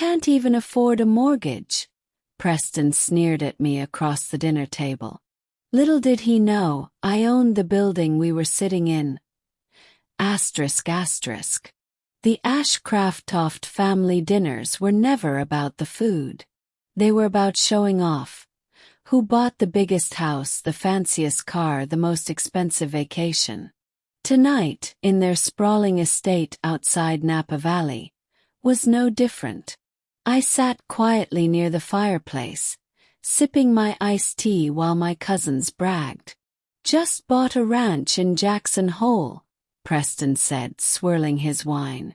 can't even afford a mortgage." Preston sneered at me across the dinner table. Little did he know, I owned the building we were sitting in. ***. The Ashcroft family dinners were never about the food. They were about showing off. Who bought the biggest house, the fanciest car, the most expensive vacation? Tonight, in their sprawling estate outside Napa Valley, was no different. I sat quietly near the fireplace, sipping my iced tea while my cousins bragged. "Just bought a ranch in Jackson Hole," Preston said, swirling his wine.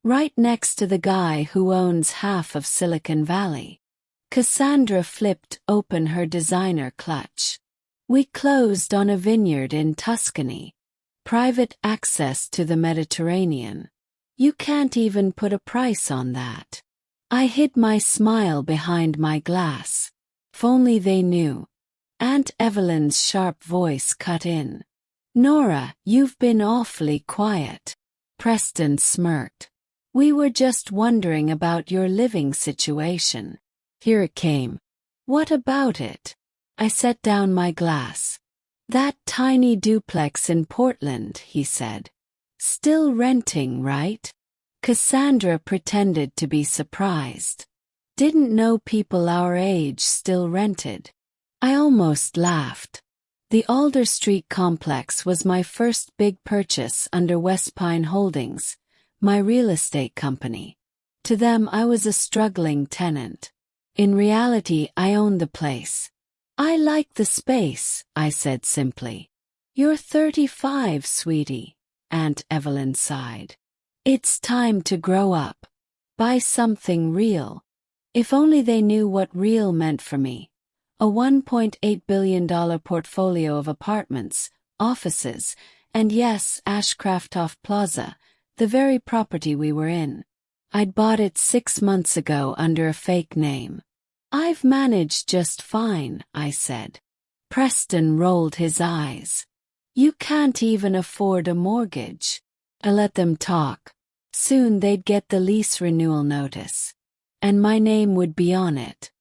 "Right next to the guy who owns half of Silicon Valley." Cassandra flipped open her designer clutch. "We closed on a vineyard in Tuscany. Private access to the Mediterranean. You can't even put a price on that." I hid my smile behind my glass. If only they knew. Aunt Evelyn's sharp voice cut in. "Nora, you've been awfully quiet." Preston smirked. "We were just wondering about your living situation." Here it came. "What about it?" I set down my glass. "That tiny duplex in Portland," he said. "Still renting, right?" Cassandra pretended to be surprised. "Didn't know people our age still rented." I almost laughed. The Alder Street complex was my first big purchase under West Pine Holdings, my real estate company. To them I was a struggling tenant. In reality, I owned the place. "I like the space," I said simply. "You're 35, sweetie," Aunt Evelyn sighed. "It's time to grow up. Buy something real." If only they knew what real meant for me. A $1.8 billion portfolio of apartments, offices, and yes, Ashcroft Plaza, the very property we were in. I'd bought it 6 months ago under a fake name. "I've managed just fine," I said. Preston rolled his eyes. "You can't even afford a mortgage." I let them talk. Soon they'd get the lease renewal notice. And my name would be on it.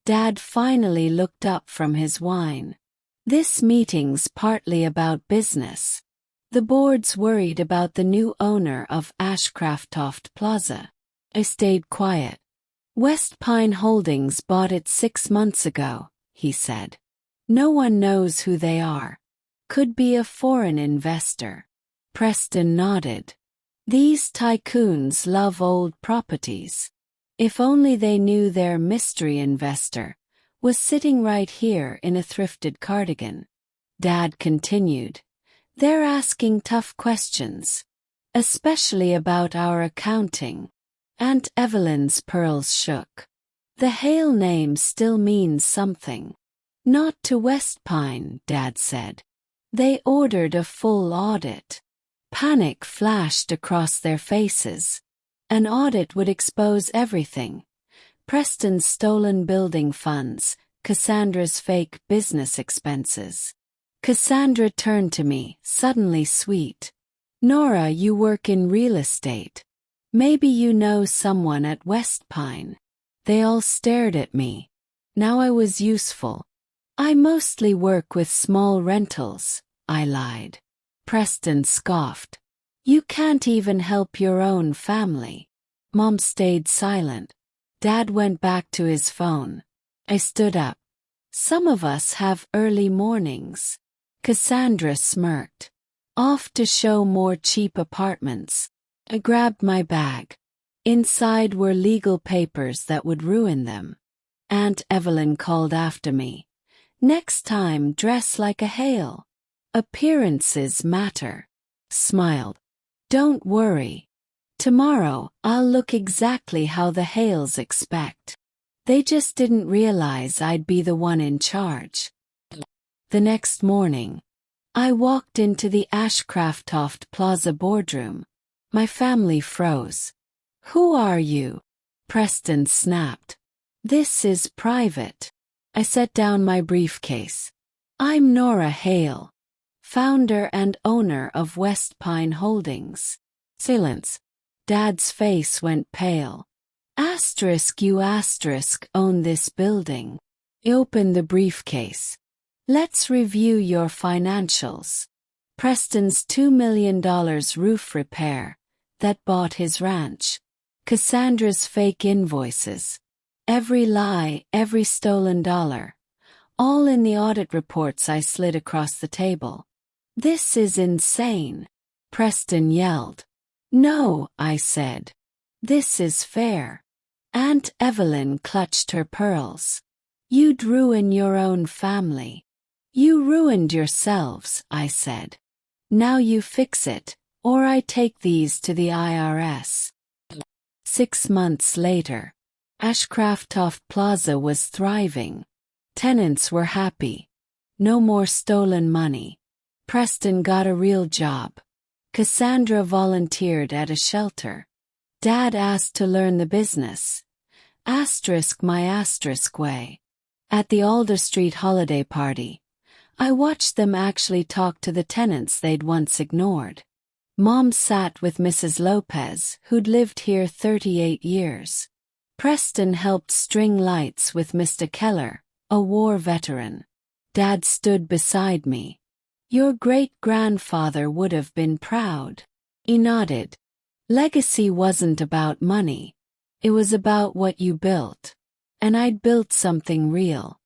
Dad finally looked up from his wine. "This meeting's partly about business. The board's worried about the new owner of Ashcroft Plaza." I stayed quiet. "West Pine Holdings bought it 6 months ago," he said. "No one knows who they are. Could be a foreign investor." Preston nodded. "These tycoons love old properties. If only they knew their mystery investor was sitting right here in a thrifted cardigan." Dad continued. "They're asking tough questions. Especially about our accounting." Aunt Evelyn's pearls shook. "The Hale name still means something." "Not to West Pine," Dad said. "They ordered a full audit." Panic flashed across their faces. An audit would expose everything. Preston's stolen building funds, Cassandra's fake business expenses. Cassandra turned to me, suddenly sweet. "Nora, you work in real estate. Maybe you know someone at West Pine." They all stared at me. Now I was useful. "I mostly work with small rentals," I lied. Preston scoffed. "You can't even help your own family." Mom stayed silent. Dad went back to his phone. I stood up. "Some of us have early mornings." Cassandra smirked. "Off to show more cheap apartments." I grabbed my bag. Inside were legal papers that would ruin them. Aunt Evelyn called after me. "Next time, dress like a Hale. Appearances matter." Smiled. "Don't worry. Tomorrow, I'll look exactly how the Hales expect." They just didn't realize I'd be the one in charge. The next morning, I walked into the Ashcroft Plaza boardroom. My family froze. "Who are you?" Preston snapped. "This is private." I set down my briefcase. "I'm Nora Hale, founder and owner of West Pine Holdings." Silence. Dad's face went pale. You own this building. Open the briefcase. Let's review your financials. Preston's $2 million roof repair that bought his ranch. Cassandra's fake invoices. Every lie, every stolen dollar. All in the audit reports I slid across the table. This is insane, Preston yelled. No, I said. This is fair. Aunt Evelyn clutched her pearls. You'd ruin your own family. You ruined yourselves, I said. Now you fix it, or I take these to the IRS. 6 months later, Ashcrofts Plaza was thriving. Tenants were happy. No more stolen money. Preston got a real job. Cassandra volunteered at a shelter. Dad asked to learn the business. My way. At the Alder Street holiday party, I watched them actually talk to the tenants they'd once ignored. Mom sat with Mrs. Lopez, who'd lived here 38 years. Preston helped string lights with Mr. Keller, a war veteran. Dad stood beside me. Your great-grandfather would have been proud. He nodded. Legacy wasn't about money. It was about what you built. And I'd built something real.